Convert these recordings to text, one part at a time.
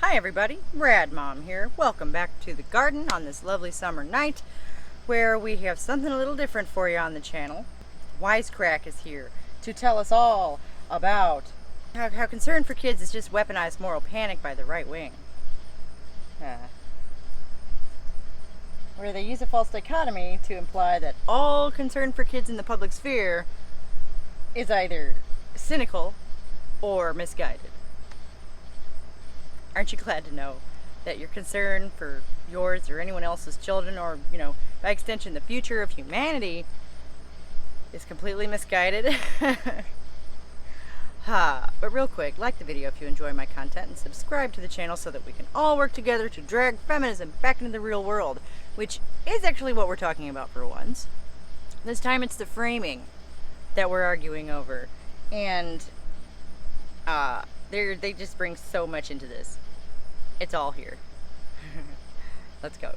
Hi everybody, Rad Mom here. Welcome back to the garden on this lovely summer night where we have something a little different for you on the channel. Wisecrack is here to tell us all about how concern for kids is just weaponized moral panic by the right wing. Where they use a false dichotomy to imply that all concern for kids in the public sphere is either cynical or misguided. Aren't you glad to know that your concern for yours or anyone else's children, or, by extension, the future of humanity, is completely misguided? But real quick, like the video if you enjoy my content, and subscribe to the channel so that we can all work together to drag feminism back into the real world, which is actually what we're talking about for once. This time it's the framing that we're arguing over, and they just bring so much into this. It's all here. Let's go.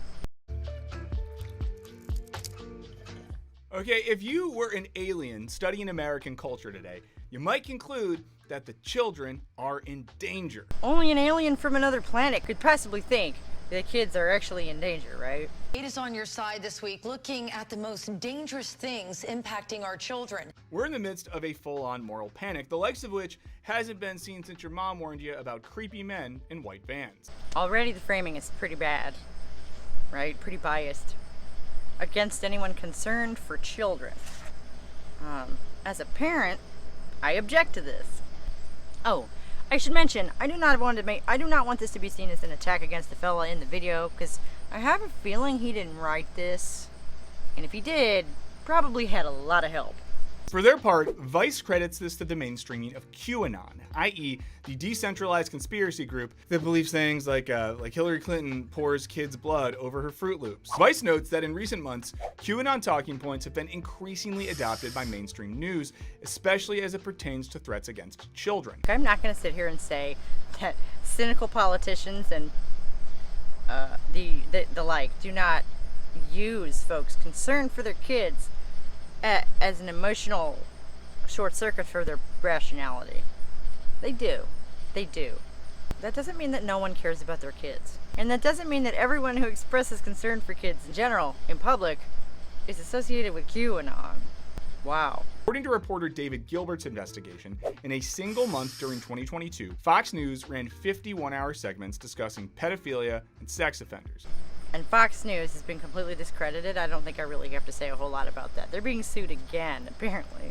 Okay, if you were an alien studying American culture today, you might conclude that the children are in danger. Only an alien from another planet could possibly think that kids are actually in danger, right? It is on your side this week, looking at the most dangerous things impacting our children. We're in the midst of a full-on moral panic, the likes of which hasn't been seen since your mom warned you about creepy men in white vans. Already the framing is pretty bad, right? Pretty biased against anyone concerned for children. As a parent, I object to this. Oh, I should mention, I do not want this to be seen as an attack against the fella in the video, because I have a feeling he didn't write this, and if he did, probably had a lot of help. For their part, Vice credits this to the mainstreaming of QAnon, i.e. the decentralized conspiracy group that believes things like Hillary Clinton pours kids' blood over her Fruit Loops. Vice notes that in recent months, QAnon talking points have been increasingly adopted by mainstream news, especially as it pertains to threats against children. I'm not going to sit here and say that cynical politicians and the like do not use folks' concern for their kids as an emotional short circuit for their rationality. They do. That doesn't mean that no one cares about their kids. And that doesn't mean that everyone who expresses concern for kids in general, in public, is associated with QAnon. Wow. According to reporter David Gilbert's investigation, in a single month during 2022, Fox News ran 51-hour segments discussing pedophilia and sex offenders. And Fox News has been completely discredited. I don't think I really have to say a whole lot about that. They're being sued again, apparently.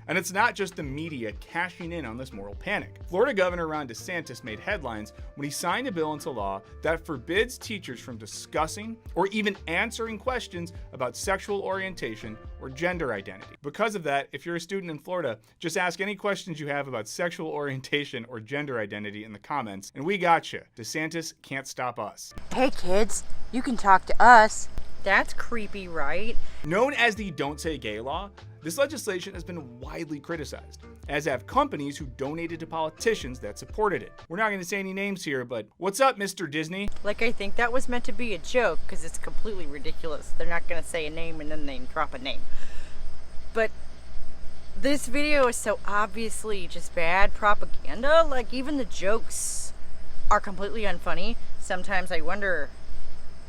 And it's not just the media cashing in on this moral panic. Florida Governor Ron DeSantis made headlines when he signed a bill into law that forbids teachers from discussing or even answering questions about sexual orientation or gender identity. Because of that, if you're a student in Florida, just ask any questions you have about sexual orientation or gender identity in the comments, and we got you. DeSantis can't stop us. Hey kids, you can talk to us. That's creepy, right? Known as the Don't Say Gay law, this legislation has been widely criticized, as have companies who donated to politicians that supported it. We're not going to say any names here, but what's up, Mr. Disney? Like, I think that was meant to be a joke, because it's completely ridiculous. They're not going to say a name and then they drop a name. But this video is so obviously just bad propaganda. Like, even the jokes are completely unfunny. Sometimes I wonder,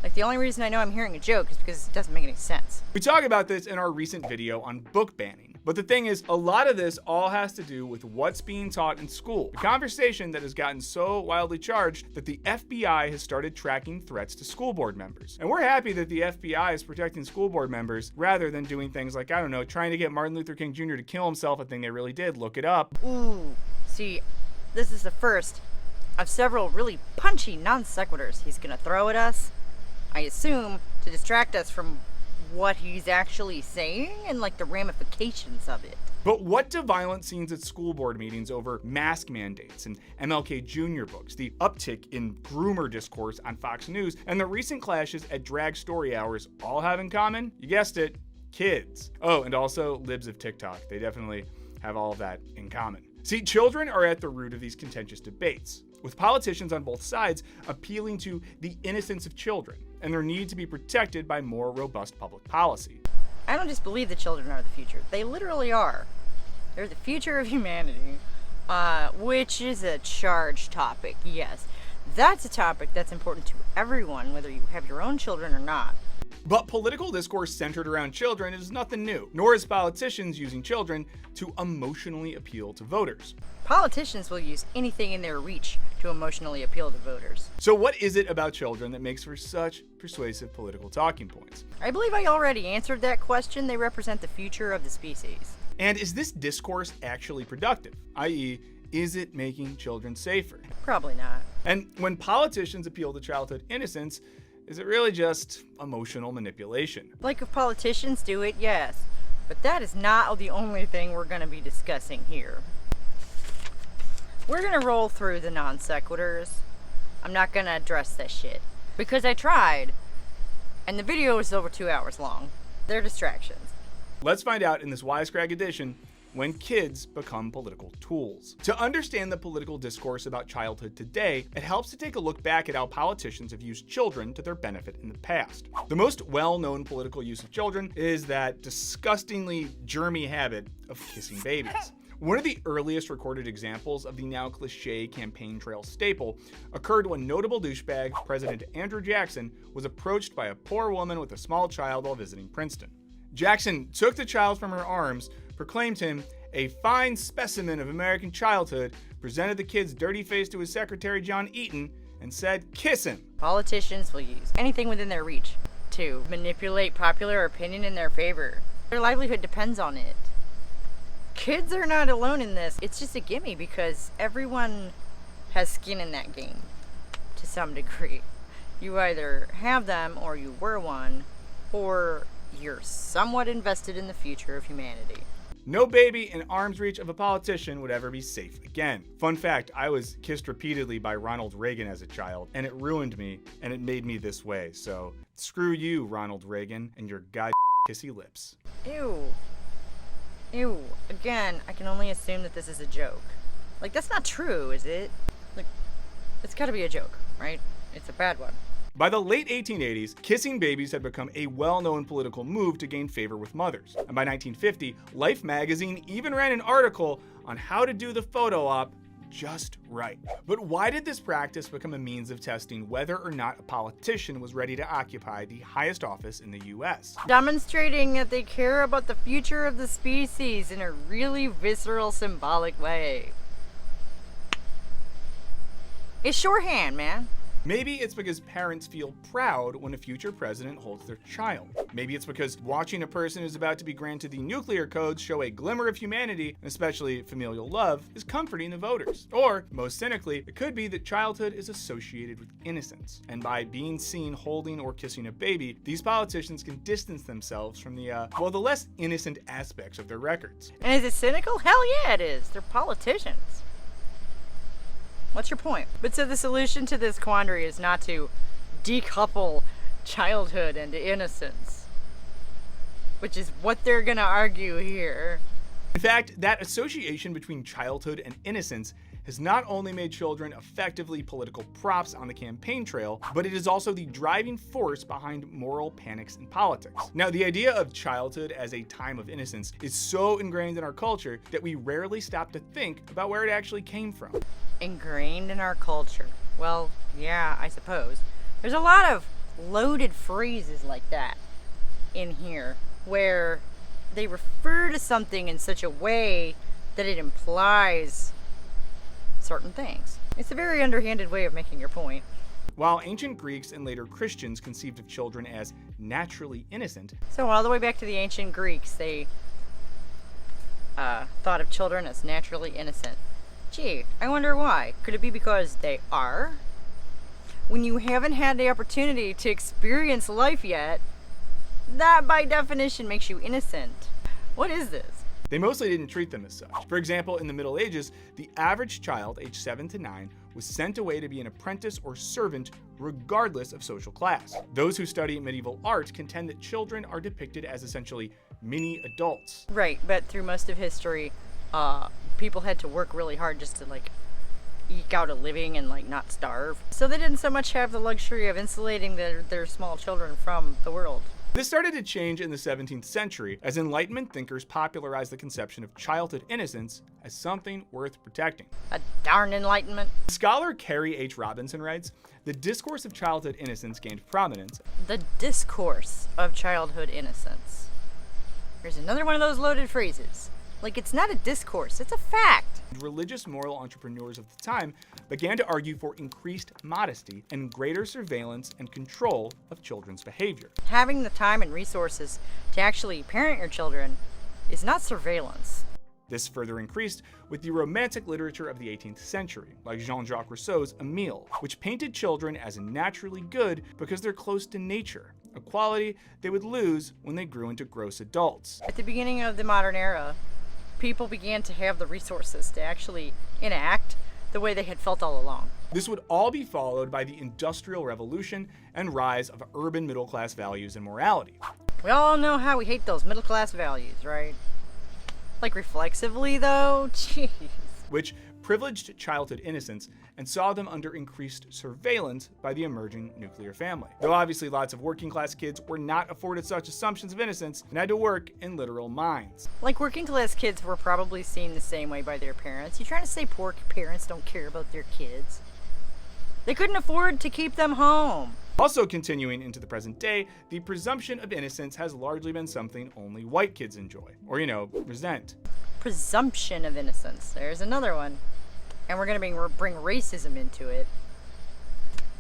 like, the only reason I know I'm hearing a joke is because it doesn't make any sense. We talk about this in our recent video on book banning. But the thing is, a lot of this all has to do with what's being taught in school. A conversation that has gotten so wildly charged that the FBI has started tracking threats to school board members. And we're happy that the FBI is protecting school board members rather than doing things like, I don't know, trying to get Martin Luther King Jr. to kill himself, a thing they really did. Look it up. Ooh, see, this is the first of several really punchy non sequiturs he's gonna throw at us. I assume to distract us from what he's actually saying and like the ramifications of it. But what do violent scenes at school board meetings over mask mandates and MLK Jr. books, the uptick in groomer discourse on Fox News, and the recent clashes at drag story hours all have in common? You guessed it, kids. Oh, and also libs of TikTok. They definitely have all of that in common. See, children are at the root of these contentious debates, with politicians on both sides appealing to the innocence of children and their need to be protected by more robust public policy. I don't just believe the children are the future. They literally are. They're the future of humanity, which is a charged topic, yes. That's a topic that's important to everyone, whether you have your own children or not. But political discourse centered around children is nothing new, nor is politicians using children to emotionally appeal to voters. Politicians will use anything in their reach to emotionally appeal to voters. So what is it about children that makes for such persuasive political talking points? I believe I already answered that question. They represent the future of the species. And is this discourse actually productive? I.e., is it making children safer? Probably not. And when politicians appeal to childhood innocence, is it really just emotional manipulation? Like if politicians do it, yes. But that is not the only thing we're going to be discussing here. We're going to roll through the non sequiturs. I'm not going to address that shit. Because I tried, and the video is over 2 hours long. They're distractions. Let's find out in this Wisecrack edition when kids become political tools. To understand the political discourse about childhood today, it helps to take a look back at how politicians have used children to their benefit in the past. The most well-known political use of children is that disgustingly germy habit of kissing babies. One of the earliest recorded examples of the now cliché campaign trail staple occurred when notable douchebag President Andrew Jackson was approached by a poor woman with a small child while visiting Princeton. Jackson took the child from her arms, proclaimed him a fine specimen of American childhood, presented the kid's dirty face to his secretary John Eaton, and said, "Kiss him." Politicians will use anything within their reach to manipulate popular opinion in their favor. Their livelihood depends on it. Kids are not alone in this. It's just a gimme because everyone has skin in that game to some degree. You either have them or you were one, or you're somewhat invested in the future of humanity. No baby in arm's reach of a politician would ever be safe again. Fun fact, I was kissed repeatedly by Ronald Reagan as a child, and it ruined me, and it made me this way. So, screw you, Ronald Reagan, and your kissy lips. Ew. Ew. Again, I can only assume that this is a joke. Like, that's not true, is it? Like, it's gotta be a joke, right? It's a bad one. By the late 1880s, kissing babies had become a well-known political move to gain favor with mothers. And by 1950, Life magazine even ran an article on how to do the photo op just right. But why did this practice become a means of testing whether or not a politician was ready to occupy the highest office in the US? Demonstrating that they care about the future of the species in a really visceral, symbolic way. It's shorthand, man. Maybe it's because parents feel proud when a future president holds their child. Maybe it's because watching a person who's about to be granted the nuclear codes show a glimmer of humanity, and especially familial love, is comforting to voters. Or, most cynically, it could be that childhood is associated with innocence. And by being seen holding or kissing a baby, these politicians can distance themselves from the less innocent aspects of their records. And is it cynical? Hell yeah, it is. They're politicians. What's your point? But so the solution to this quandary is not to decouple childhood and innocence, which is what they're gonna argue here. In fact, that association between childhood and innocence has not only made children effectively political props on the campaign trail, but it is also the driving force behind moral panics in politics. Now, the idea of childhood as a time of innocence is so ingrained in our culture that we rarely stop to think about where it actually came from. Ingrained in our culture. Well, yeah, I suppose. There's a lot of loaded phrases like that in here where they refer to something in such a way that it implies certain things. It's a very underhanded way of making your point. While ancient Greeks and later Christians conceived of children as naturally innocent, So all the way back to the ancient Greeks, they thought of children as naturally innocent. Gee, I wonder why. Could it be because they are? When you haven't had the opportunity to experience life yet, that by definition makes you innocent. What is this? they mostly didn't treat them as such. For example, in the Middle Ages, the average child, aged 7 to 9, was sent away to be an apprentice or servant regardless of social class. Those who study medieval art contend that children are depicted as essentially mini adults. Right, but through most of history, people had to work really hard just to eke out a living and not starve. So they didn't so much have the luxury of insulating their small children from the world. This started to change in the 17th century as Enlightenment thinkers popularized the conception of childhood innocence as something worth protecting. A darn Enlightenment. Scholar Carrie H. Robinson writes, the discourse of childhood innocence gained prominence. The discourse of childhood innocence. Here's another one of those loaded phrases. Like, it's not a discourse, it's a fact. Religious moral entrepreneurs of the time began to argue for increased modesty and greater surveillance and control of children's behavior. Having the time and resources to actually parent your children is not surveillance. This further increased with the Romantic literature of the 18th century, like Jean-Jacques Rousseau's Emile, which painted children as naturally good because they're close to nature, a quality they would lose when they grew into gross adults. At the beginning of the modern era, people began to have the resources to actually enact the way they had felt all along. This would all be followed by the Industrial Revolution and rise of urban middle-class values and morality. We all know how we hate those middle-class values, right? Like, reflexively, though? Jeez. Which privileged childhood innocence and saw them under increased surveillance by the emerging nuclear family. Though obviously lots of working-class kids were not afforded such assumptions of innocence and had to work in literal mines. Like, working-class kids were probably seen the same way by their parents. You trying to say poor parents don't care about their kids? They couldn't afford to keep them home. Also continuing into the present day, the presumption of innocence has largely been something only white kids enjoy, or resent. Presumption of innocence. There's another one. And we're going to bring racism into it,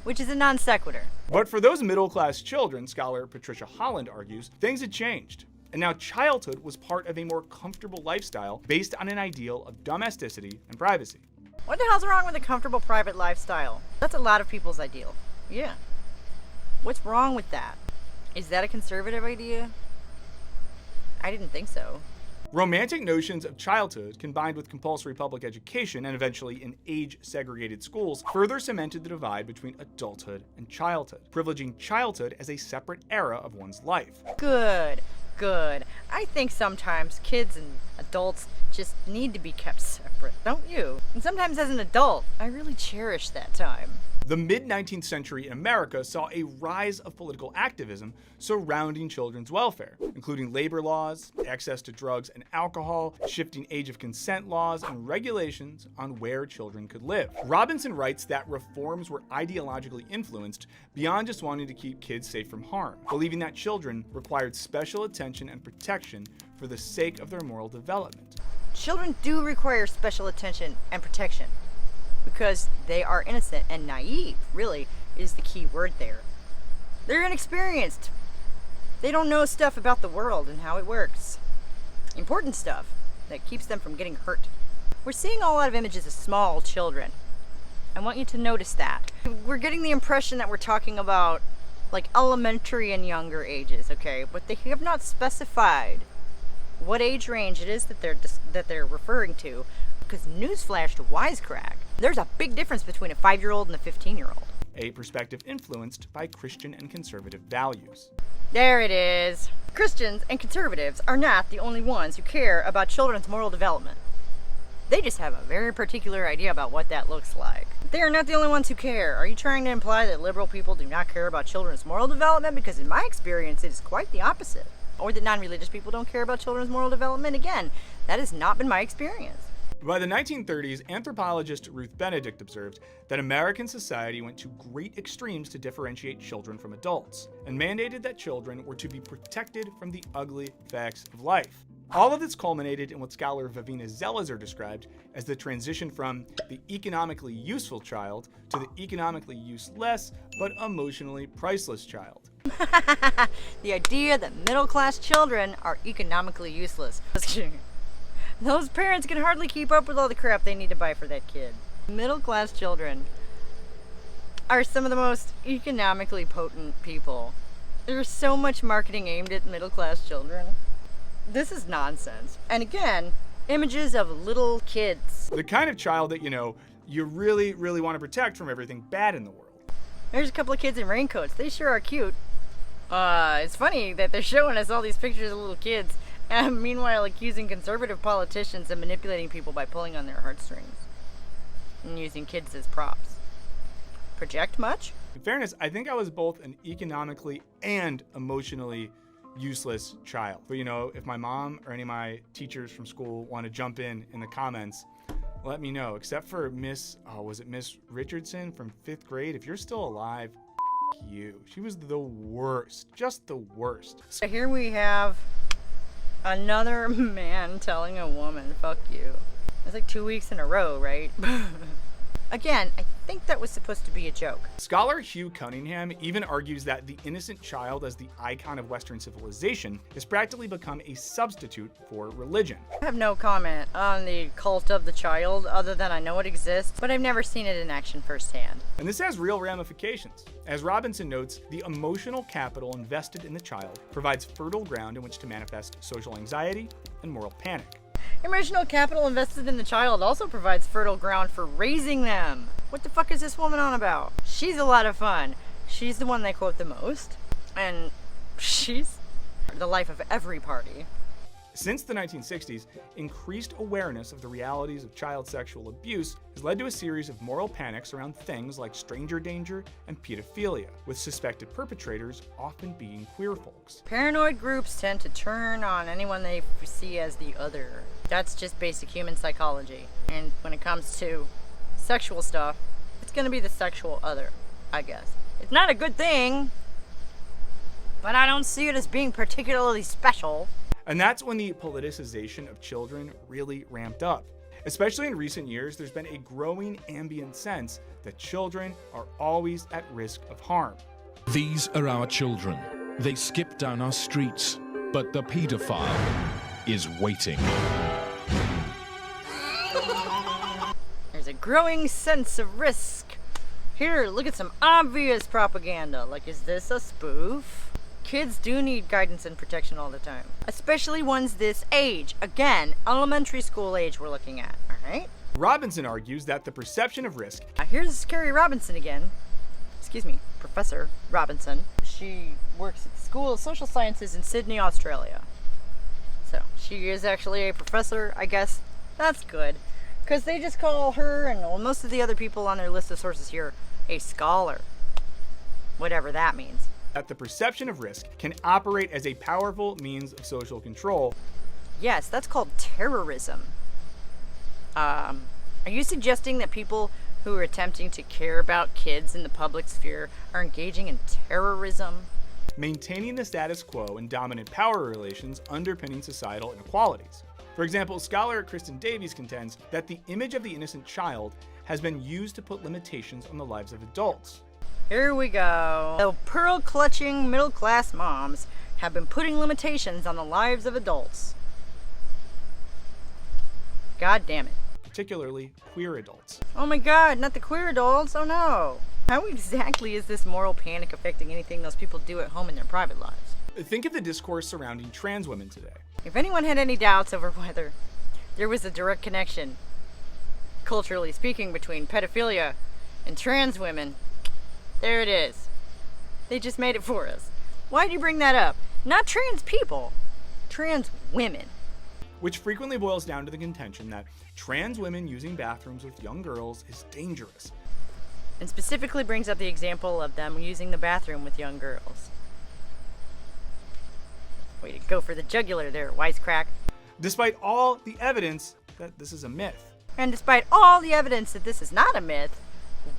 which is a non sequitur. But for those middle-class children, scholar Patricia Holland argues, things had changed. And now childhood was part of a more comfortable lifestyle based on an ideal of domesticity and privacy. What the hell's wrong with a comfortable private lifestyle? That's a lot of people's ideal. Yeah. What's wrong with that? Is that a conservative idea? I didn't think so. Romantic notions of childhood, combined with compulsory public education and eventually in age-segregated schools, further cemented the divide between adulthood and childhood, privileging childhood as a separate era of one's life. Good. I think sometimes kids and adults just need to be kept separate, don't you? And sometimes as an adult, I really cherish that time. The mid-19th century in America saw a rise of political activism surrounding children's welfare, including labor laws, access to drugs and alcohol, shifting age of consent laws, and regulations on where children could live. Robinson writes that reforms were ideologically influenced beyond just wanting to keep kids safe from harm, believing that children required special attention and protection for the sake of their moral development. Children do require special attention and protection, because they are innocent and naive, really, is the key word there. They're inexperienced. They don't know stuff about the world and how it works. Important stuff that keeps them from getting hurt. We're seeing a lot of images of small children. I want you to notice that. We're getting the impression that we're talking about like elementary and younger ages, okay? But they have not specified what age range it is that they're referring to. Because newsflash to Wisecrack, there's a big difference between a 5-year-old and a 15-year-old. A perspective influenced by Christian and conservative values. There it is. Christians and conservatives are not the only ones who care about children's moral development. They just have a very particular idea about what that looks like. They are not the only ones who care. Are you trying to imply that liberal people do not care about children's moral development? Because in my experience, it is quite the opposite. Or that non-religious people don't care about children's moral development? Again, that has not been my experience. By the 1930s, anthropologist Ruth Benedict observed that American society went to great extremes to differentiate children from adults, and mandated that children were to be protected from the ugly facts of life. All of this culminated in what scholar Vivina Zelizer described as the transition from the economically useful child to the economically useless but emotionally priceless child. The idea that middle-class children are economically useless. Those parents can hardly keep up with all the crap they need to buy for that kid. Middle-class children are some of the most economically potent people. There's so much marketing aimed at middle-class children. This is nonsense. And again, images of little kids. The kind of child that, you really, really want to protect from everything bad in the world. There's a couple of kids in raincoats. They sure are cute. It's funny that they're showing us all these pictures of little kids, and meanwhile accusing conservative politicians of manipulating people by pulling on their heartstrings and using kids as props. Project much? In fairness, I think I was both an economically and emotionally useless child. But if my mom or any of my teachers from school want to jump in the comments, let me know. Except for Miss Richardson from 5th grade. If you're still alive, you. She was the worst, just the worst. Here we have another man telling a woman, fuck you. It's like 2 weeks in a row, right? Again, I think that was supposed to be a joke. Scholar Hugh Cunningham even argues that the innocent child as the icon of Western civilization has practically become a substitute for religion. I have no comment on the cult of the child other than I know it exists, but I've never seen it in action firsthand. And this has real ramifications. As Robinson notes, the emotional capital invested in the child provides fertile ground in which to manifest social anxiety and moral panic. Emotional capital invested in the child also provides fertile ground for raising them. What the fuck is this woman on about? She's a lot of fun. She's the one they quote the most, and she's the life of every party. Since the 1960s, increased awareness of the realities of child sexual abuse has led to a series of moral panics around things like stranger danger and pedophilia, with suspected perpetrators often being queer folks. Paranoid groups tend to turn on anyone they see as the other. That's just basic human psychology. And when it comes to sexual stuff, it's gonna be the sexual other, I guess. It's not a good thing, but I don't see it as being particularly special. And that's when the politicization of children really ramped up. Especially in recent years, there's been a growing ambient sense that children are always at risk of harm. These are our children. They skip down our streets, but the pedophile is waiting. There's a growing sense of risk. Here, look at some obvious propaganda. Like, is this a spoof? Kids do need guidance and protection all the time, especially ones this age. Again, elementary school age we're looking at, all right? Robinson argues that the perception of risk. Here's Carrie Robinson again. Excuse me, Professor Robinson. She works at the School of Social Sciences in Sydney, Australia. So she is actually a professor, I guess. That's good, because they just call her and most of the other people on their list of sources here a scholar, whatever that means. That the perception of risk can operate as a powerful means of social control. Yes, that's called terrorism. Are you suggesting that people who are attempting to care about kids in the public sphere are engaging in terrorism? Maintaining the status quo and dominant power relations underpinning societal inequalities. For example, scholar Kristen Davies contends that the image of the innocent child has been used to put limitations on the lives of adults. Here we go. The pearl-clutching middle-class moms have been putting limitations on the lives of adults. God damn it. Particularly queer adults. Oh my god, not the queer adults, oh no. How exactly is this moral panic affecting anything those people do at home in their private lives? Think of the discourse surrounding trans women today. If anyone had any doubts over whether there was a direct connection, culturally speaking, between pedophilia and trans women, there it is. They just made it for us. Why'd you bring that up? Not trans people, trans women. Which frequently boils down to the contention that trans women using bathrooms with young girls is dangerous. And specifically brings up the example of them using the bathroom with young girls. Way to go for the jugular there, Wisecrack. Despite all the evidence that this is a myth. And despite all the evidence that this is not a myth,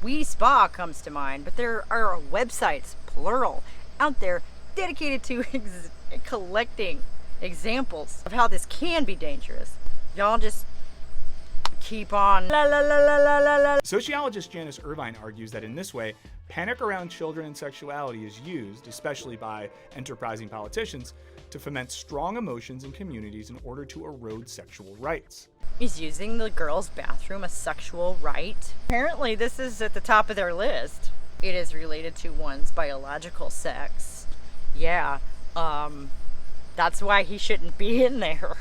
Wispa comes to mind, but there are websites, plural, out there dedicated to collecting examples of how this can be dangerous. Y'all just keep on la la la la la la la. Sociologist Janice Irvine argues that in this way, panic around children and sexuality is used, especially by enterprising politicians, to foment strong emotions in communities in order to erode sexual rights. Is using the girls' bathroom a sexual right? Apparently this is at the top of their list. It is related to one's biological sex. Yeah, that's why he shouldn't be in there.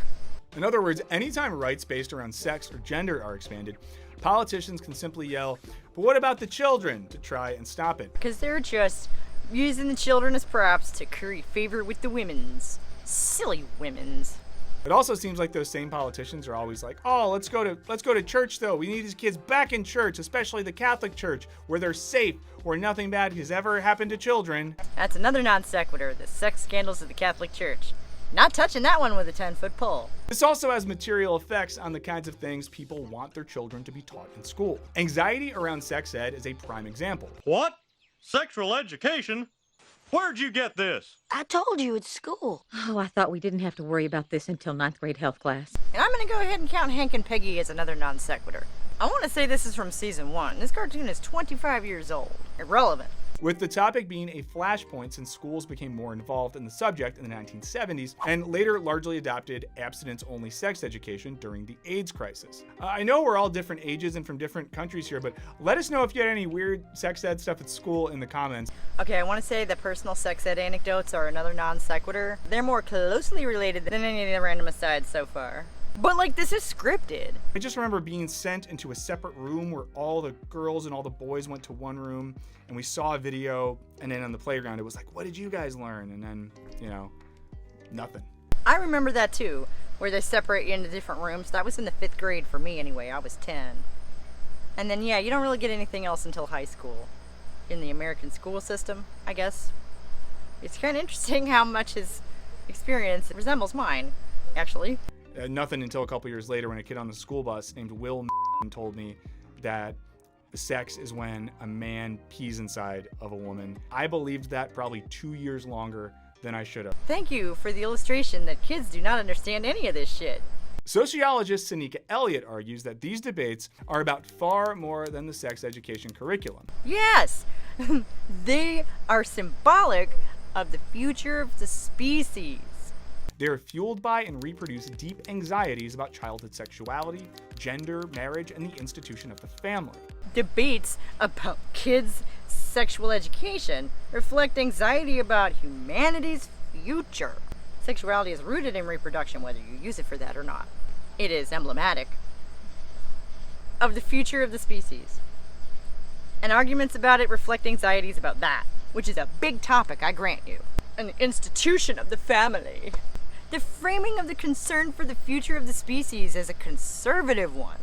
In other words, anytime rights based around sex or gender are expanded, politicians can simply yell, "But what about the children?" to try and stop it. Because they're just using the children as props to curry favor with the women's. Silly women's. It also seems like those same politicians are always like, oh, let's go to church though. We need these kids back in church, especially the Catholic Church, where they're safe, where nothing bad has ever happened to children. That's another non sequitur, the sex scandals of the Catholic Church. Not touching that one with a 10-foot pole. This also has material effects on the kinds of things people want their children to be taught in school. Anxiety around sex ed is a prime example. What? Sexual education? Where'd you get this? I told you it's school. Oh, I thought we didn't have to worry about this until 9th grade health class. And I'm gonna go ahead and count Hank and Peggy as another non sequitur. I want to say this is from season 1. This cartoon is 25 years old. Irrelevant. With the topic being a flashpoint since schools became more involved in the subject in the 1970s and later largely adopted abstinence-only sex education during the AIDS crisis. I know we're all different ages and from different countries here, but let us know if you had any weird sex ed stuff at school in the comments. Okay, I want to say that personal sex ed anecdotes are another non sequitur. They're more closely related than any of the random asides so far. But like, this is scripted. I just remember being sent into a separate room where all the girls and all the boys went to one room and we saw a video, and then on the playground it was like, what did you guys learn? And then, nothing. I remember that too, where they separate you into different rooms. That was in the 5th grade for me anyway. I was 10. And then yeah, you don't really get anything else until high school. In the American school system, I guess. It's kind of interesting how much his experience resembles mine, actually. Nothing until a couple years later when a kid on the school bus named Will told me that sex is when a man pees inside of a woman. I believed that probably 2 years longer than I should have. Thank you for the illustration that kids do not understand any of this shit. Sociologist Sanika Elliott argues that these debates are about far more than the sex education curriculum. Yes, they are symbolic of the future of the species. They are fueled by and reproduce deep anxieties about childhood sexuality, gender, marriage, and the institution of the family. Debates about kids' sexual education reflect anxiety about humanity's future. Sexuality is rooted in reproduction, whether you use it for that or not. It is emblematic of the future of the species. And arguments about it reflect anxieties about that, which is a big topic, I grant you. An institution of the family. The framing of the concern for the future of the species is a conservative one.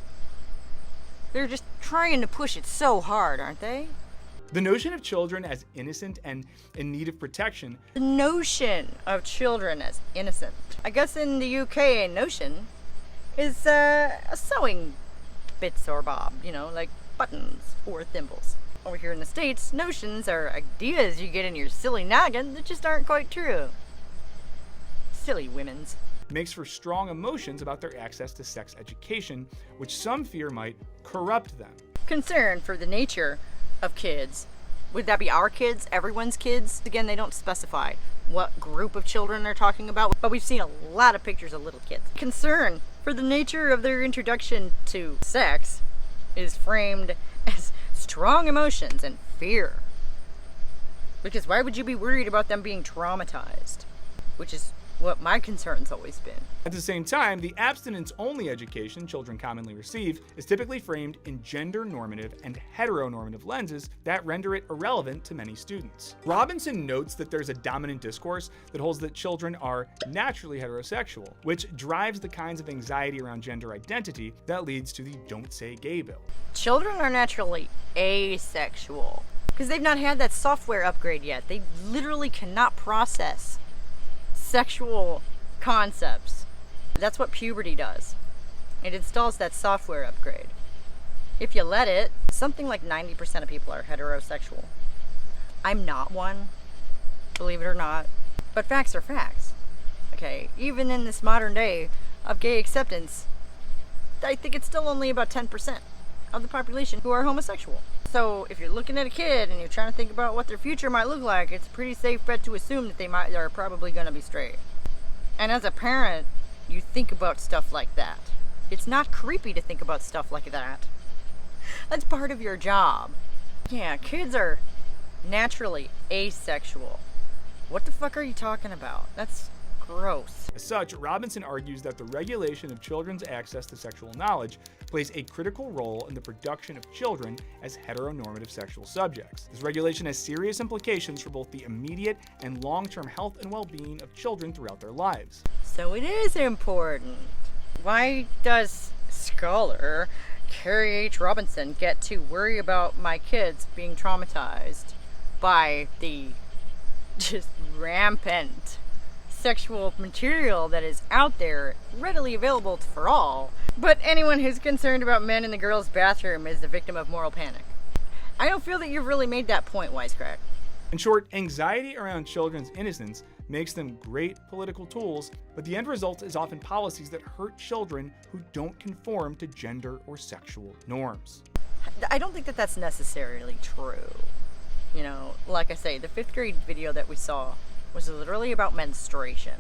They're just trying to push it so hard, aren't they? The notion of children as innocent and in need of protection. The notion of children as innocent. I guess in the UK, a notion is a sewing bits or bob, like buttons or thimbles. Over here in the States, notions are ideas you get in your silly noggin that just aren't quite true. Silly women's. Makes for strong emotions about their access to sex education, which some fear might corrupt them. Concern for the nature of kids. Would that be our kids? Everyone's kids? Again, they don't specify what group of children they're talking about, but we've seen a lot of pictures of little kids. Concern for the nature of their introduction to sex is framed as strong emotions and fear. Because why would you be worried about them being traumatized? Which is what my concern's always been. At the same time, the abstinence-only education children commonly receive is typically framed in gender-normative and heteronormative lenses that render it irrelevant to many students. Robinson notes that there's a dominant discourse that holds that children are naturally heterosexual, which drives the kinds of anxiety around gender identity that leads to the Don't Say Gay bill. Children are naturally asexual because they've not had that software upgrade yet. They literally cannot process sexual concepts. That's what puberty does. It installs that software upgrade. If you let it, something like 90% of people are heterosexual. I'm not one, believe it or not, but facts are facts. Okay, even in this modern day of gay acceptance, I think it's still only about 10% of the population who are homosexual. So if you're looking at a kid and you're trying to think about what their future might look like, it's a pretty safe bet to assume that they're probably going to be straight. And as a parent, you think about stuff like that. It's not creepy to think about stuff like that. That's part of your job. Yeah, kids are naturally asexual. What the fuck are you talking about? That's Gross. As such, Robinson argues that the regulation of children's access to sexual knowledge plays a critical role in the production of children as heteronormative sexual subjects. This regulation has serious implications for both the immediate and long-term health and well-being of children throughout their lives. So it is important. Why does scholar Carrie H. Robinson get to worry about my kids being traumatized by the just rampant sexual material that is out there, readily available for all, but anyone who's concerned about men in the girls' bathroom is the victim of moral panic? I don't feel that you've really made that point, Wisecrack. In short, anxiety around children's innocence makes them great political tools, but the end result is often policies that hurt children who don't conform to gender or sexual norms. I don't think that that's necessarily true. You know, like I say, the 5th grade video that we saw was literally about menstruation.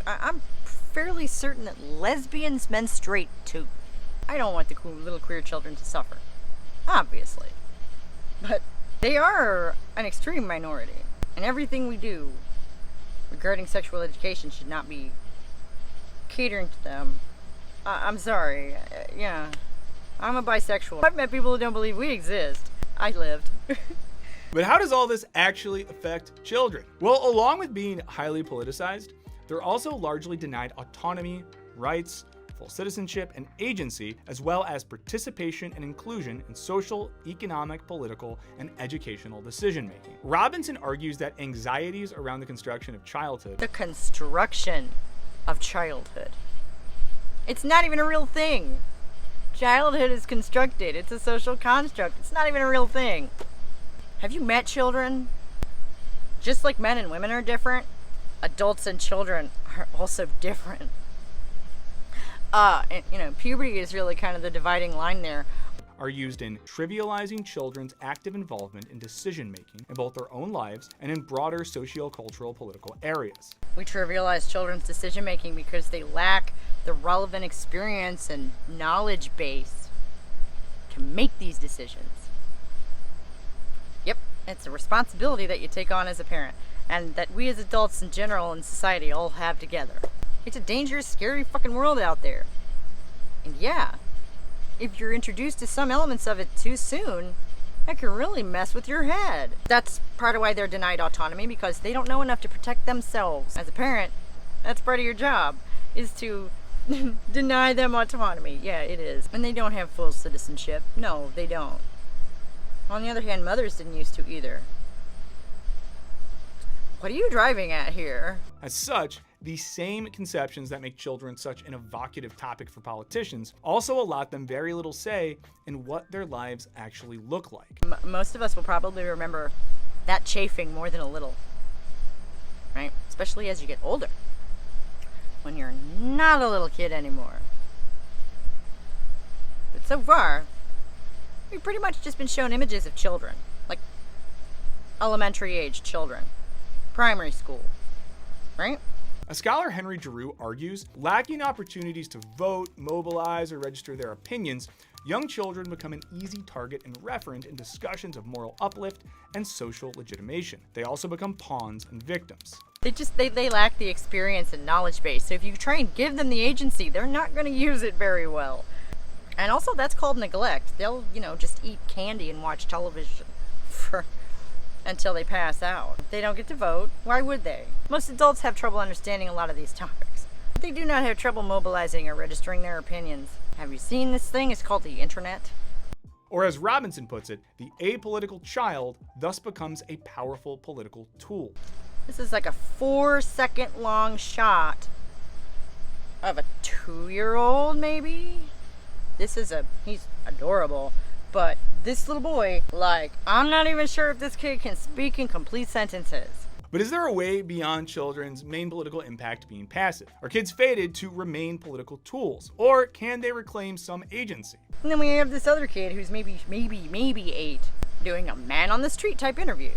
I'm fairly certain that lesbians menstruate too. I don't want the little queer children to suffer, obviously. But they are an extreme minority, and everything we do regarding sexual education should not be catering to them. I'm sorry. Yeah, I'm a bisexual. I've met people who don't believe we exist. I lived. But how does all this actually affect children? Well, along with being highly politicized, they're also largely denied autonomy, rights, full citizenship, and agency, as well as participation and inclusion in social, economic, political, and educational decision-making. Robinson argues that anxieties around the construction of childhood. The construction of childhood. It's not even a real thing. Childhood is constructed. It's a social construct. It's not even a real thing. Have you met children? Just like men and women are different, adults and children are also different. And, puberty is really kind of the dividing line there. Are used in trivializing children's active involvement in decision-making in both their own lives and in broader socio-cultural political areas. We trivialize children's decision-making because they lack the relevant experience and knowledge base to make these decisions. Yep, it's a responsibility that you take on as a parent, and that we as adults in general in society all have together. It's a dangerous, scary fucking world out there. And yeah, if you're introduced to some elements of it too soon, that can really mess with your head. That's part of why they're denied autonomy, because they don't know enough to protect themselves. As a parent, that's part of your job, is to deny them autonomy. Yeah, it is. And they don't have full citizenship. No, they don't. On the other hand, mothers didn't used to either. What are you driving at here? As such, the same conceptions that make children such an evocative topic for politicians also allot them very little say in what their lives actually look like. Most of us will probably remember that chafing more than a little, right? Especially as you get older, when you're not a little kid anymore. But so far, we've pretty much just been shown images of children, like elementary age children, primary school, right? A scholar, Henry Giroux, argues, lacking opportunities to vote, mobilize, or register their opinions, young children become an easy target and referent in discussions of moral uplift and social legitimation. They also become pawns and victims. They lack the experience and knowledge base, so if you try and give them the agency, they're not going to use it very well. And also, that's called neglect. They'll, just eat candy and watch television until they pass out. If they don't get to vote, why would they? Most adults have trouble understanding a lot of these topics. But they do not have trouble mobilizing or registering their opinions. Have you seen this thing? It's called the internet. Or as Robinson puts it, the apolitical child thus becomes a powerful political tool. This is like a 4-second long shot of a 2-year-old, maybe? He's adorable, but this little boy, I'm not even sure if this kid can speak in complete sentences. But is there a way beyond children's main political impact being passive? Are kids fated to remain political tools? Or can they reclaim some agency? And then we have this other kid who's maybe 8, doing a man on the street type interview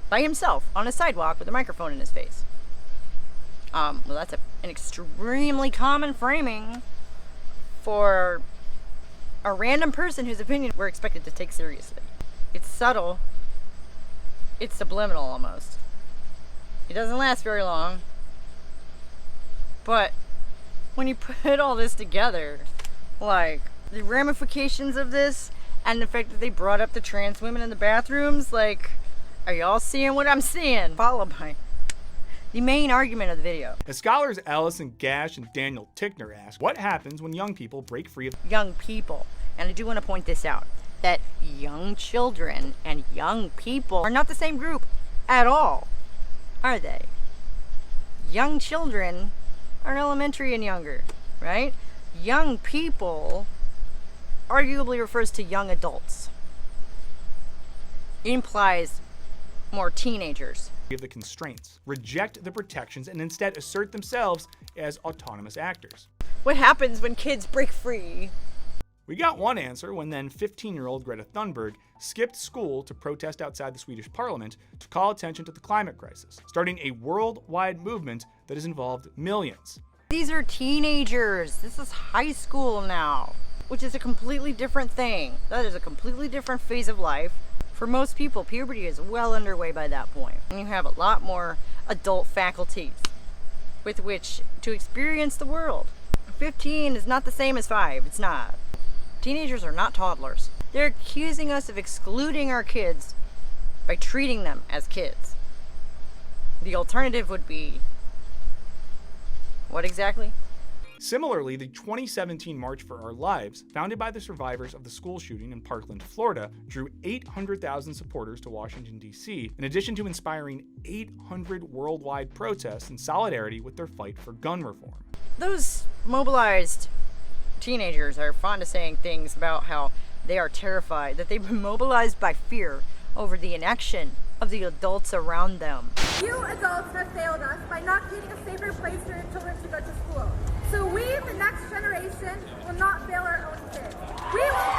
by himself on a sidewalk with a microphone in his face. Well, that's an extremely common framing for a random person whose opinion we're expected to take seriously. It's subtle. It's subliminal almost. It doesn't last very long. But when you put all this together, like the ramifications of this and the fact that they brought up the trans women in the bathrooms, like, are y'all seeing what I'm seeing? Followed by the main argument of the video. As scholars Allison Gash and Daniel Tickner ask, what happens when young people break free of Young people. And I do want to point this out, that young children and young people are not the same group at all, are they? Young children are elementary and younger, right? Young people arguably refers to young adults. It implies more teenagers. the constraints, reject the protections, and instead assert themselves as autonomous actors. What happens when kids break free? We got one answer when then 15-year-old Greta Thunberg skipped school to protest outside the Swedish parliament to call attention to the climate crisis, starting a worldwide movement that has involved millions. These are teenagers. This is high school now, which is a completely different thing. That is a completely different phase of life. For most people, puberty is well underway by that point. And you have a lot more adult faculties with which to experience the world. 15 is not the same as 5. It's not. Teenagers are not toddlers. They're accusing us of excluding our kids by treating them as kids. The alternative would be... what exactly? Similarly, the 2017 March for Our Lives, founded by the survivors of the school shooting in Parkland, Florida, drew 800,000 supporters to Washington, D.C., in addition to inspiring 800 worldwide protests in solidarity with their fight for gun reform. Those mobilized teenagers are fond of saying things about how they are terrified, that they've been mobilized by fear over the inaction of the adults around them. You adults have failed us by not creating a safer place for your children to go to school. So we, the next generation, will not fail our own kids. We will...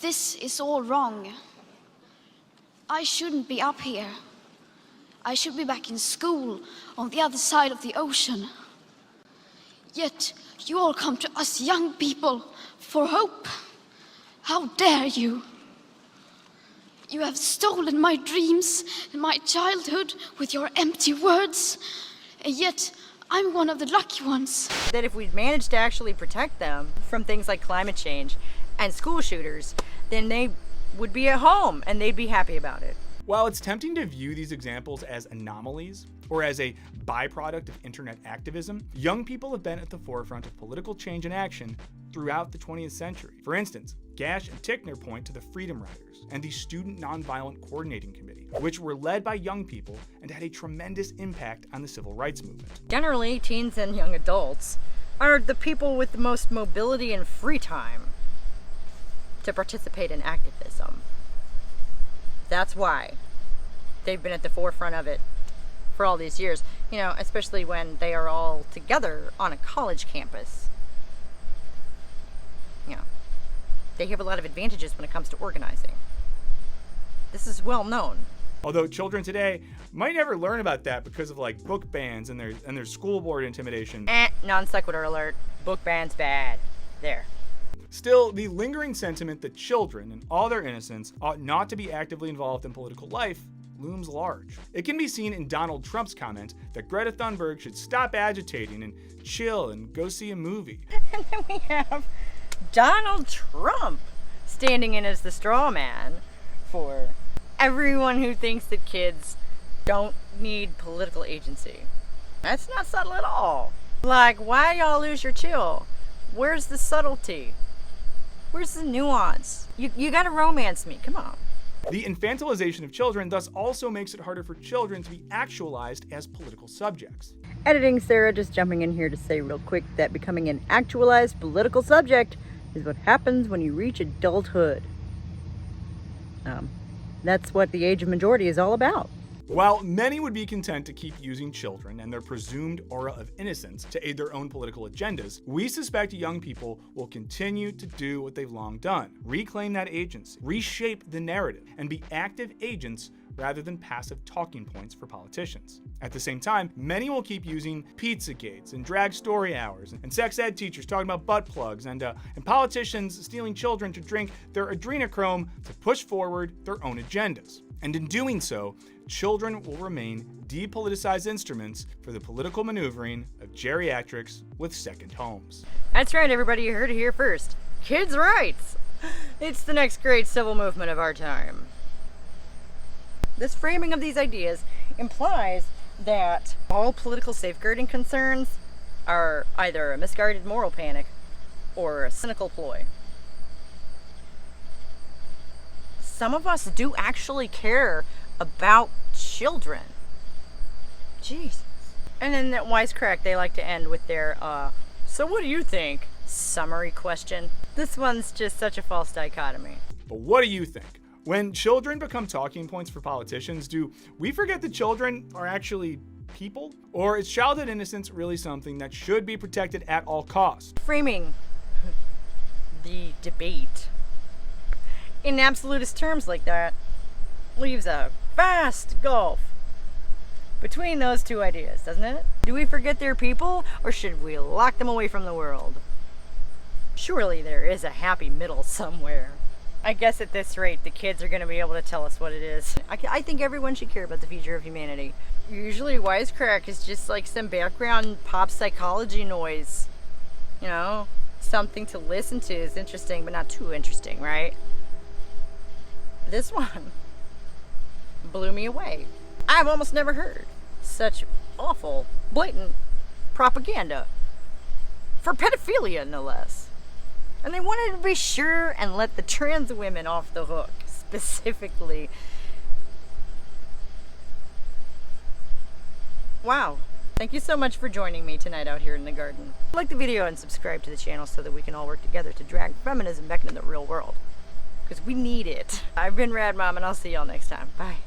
This is all wrong. I shouldn't be up here. I should be back in school on the other side of the ocean. Yet you all come to us young people for hope. How dare you? You have stolen my dreams and my childhood with your empty words, and yet I'm one of the lucky ones. That if we'd managed to actually protect them from things like climate change and school shooters, then they would be at home and they'd be happy about it. While it's tempting to view these examples as anomalies or as a byproduct of internet activism, young people have been at the forefront of political change and action throughout the 20th century. For instance, Gash and Tickner point to the Freedom Riders and the Student Nonviolent Coordinating Committee, which were led by young people and had a tremendous impact on the civil rights movement. Generally, teens and young adults are the people with the most mobility and free time to participate in activism. That's why they've been at the forefront of it for all these years, you know, especially when they are all together on a college campus. You know, they have a lot of advantages when it comes to organizing. This is well known. Although children today might never learn about that because of like book bans and their school board intimidation. Non sequitur alert. Book ban's bad. There. Still, the lingering sentiment that children, in all their innocence, ought not to be actively involved in political life looms large. It can be seen in Donald Trump's comment that Greta Thunberg should stop agitating and chill and go see a movie. And then we have Donald Trump standing in as the straw man for everyone who thinks that kids don't need political agency. That's not subtle at all. Like, why y'all lose your chill? Where's the subtlety? Where's the nuance? You gotta romance me, come on. The infantilization of children thus also makes it harder for children to be actualized as political subjects. Editing Sarah just jumping in here to say real quick that becoming an actualized political subject is what happens when you reach adulthood. That's what the age of majority is all about. While many would be content to keep using children and their presumed aura of innocence to aid their own political agendas, we suspect young people will continue to do what they've long done: reclaim that agency, reshape the narrative, and be active agents rather than passive talking points for politicians. At the same time, many will keep using Pizzagates and drag story hours and sex ed teachers talking about butt plugs and politicians stealing children to drink their adrenochrome to push forward their own agendas. And in doing so, children will remain depoliticized instruments for the political maneuvering of geriatrics with second homes. That's right, everybody, you heard it here first. Kids' rights! It's the next great civil movement of our time. This framing of these ideas implies that all political safeguarding concerns are either a misguided moral panic or a cynical ploy. Some of us do actually care about children. Jesus. And then that Wisecrack, they like to end with their, so what do you think? Summary question. This one's just such a false dichotomy. But what do you think? When children become talking points for politicians, do we forget that children are actually people? Or is childhood innocence really something that should be protected at all costs? Framing the debate in absolutist terms like that leaves a vast gulf between those two ideas, doesn't it? Do we forget they're people, or should we lock them away from the world? Surely there is a happy middle somewhere. I guess at this rate, the kids are going to be able to tell us what it is. I think everyone should care about the future of humanity. Usually Wisecrack is just like some background pop psychology noise. You know, something to listen to is interesting, but not too interesting, right? This one blew me away. I've almost never heard such awful, blatant propaganda. For pedophilia, no less. And they wanted to be sure and let the trans women off the hook, specifically. Wow. Thank you so much for joining me tonight out here in the garden. Like the video and subscribe to the channel so that we can all work together to drag feminism back into the real world. Because we need it. I've been Rad Mom, and I'll see y'all next time. Bye.